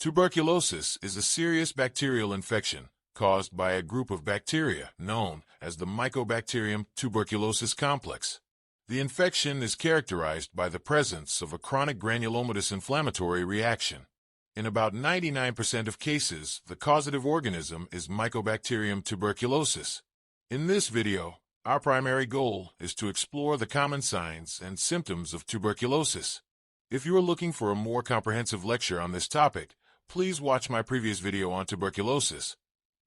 Tuberculosis is a serious bacterial infection caused by a group of bacteria known as the mycobacterium tuberculosis complex. The infection is characterized by the presence of a chronic granulomatous inflammatory reaction. In about 99% of cases, the causative organism is Mycobacterium tuberculosis. In this video, our primary goal is to explore the common signs and symptoms of tuberculosis. If you are looking for a more comprehensive lecture on this topic, please watch my previous video on tuberculosis,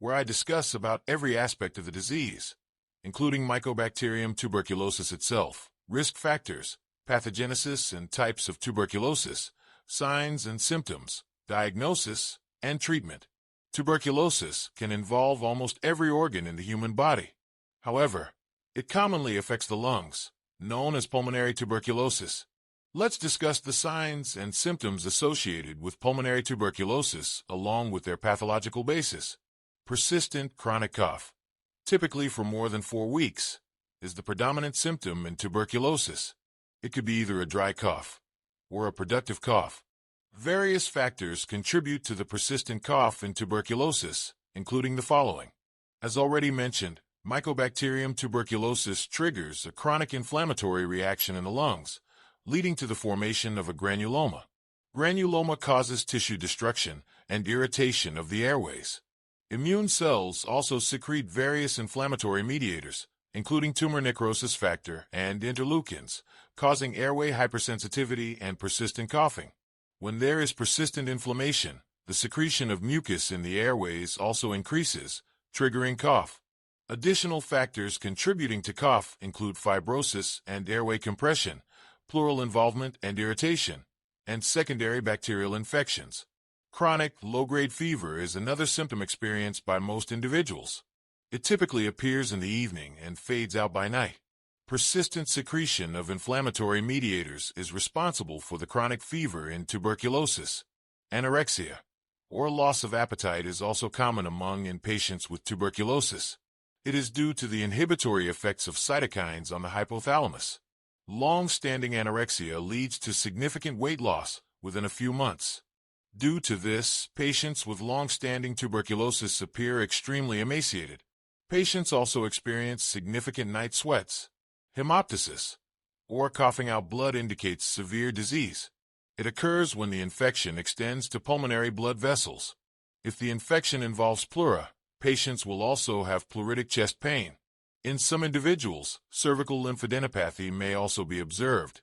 where I discuss about every aspect of the disease, including Mycobacterium tuberculosis itself, risk factors, pathogenesis and types of tuberculosis, signs and symptoms, diagnosis, and treatment. Tuberculosis can involve almost every organ in the human body. However, it commonly affects the lungs, known as pulmonary tuberculosis. Let's discuss the signs and symptoms associated with pulmonary tuberculosis along with their pathological basis. Persistent chronic cough, typically for more than 4 weeks, is the predominant symptom in tuberculosis. It could be either a dry cough or a productive cough. Various factors contribute to the persistent cough in tuberculosis, including the following. As already mentioned, Mycobacterium tuberculosis triggers a chronic inflammatory reaction in the lungs, leading to the formation of a granuloma. Granuloma causes tissue destruction and irritation of the airways. Immune cells also secrete various inflammatory mediators, including tumor necrosis factor and interleukins, causing airway hypersensitivity and persistent coughing. When there is persistent inflammation, the secretion of mucus in the airways also increases, triggering cough. Additional factors contributing to cough include fibrosis and airway compression, pleural involvement and irritation, and secondary bacterial infections. Chronic low-grade fever is another symptom experienced by most individuals. It typically appears in the evening and fades out by night. Persistent secretion of inflammatory mediators is responsible for the chronic fever in tuberculosis. Anorexia, or loss of appetite, is also common in patients with tuberculosis. It is due to the inhibitory effects of cytokines on the hypothalamus. Long-standing anorexia leads to significant weight loss within a few months. Due to this, patients with long-standing tuberculosis appear extremely emaciated. Patients also experience significant night sweats. Hemoptysis, or coughing out blood, indicates severe disease. It occurs when the infection extends to pulmonary blood vessels. If the infection involves pleura, patients will also have pleuritic chest pain. In some individuals, cervical lymphadenopathy may also be observed.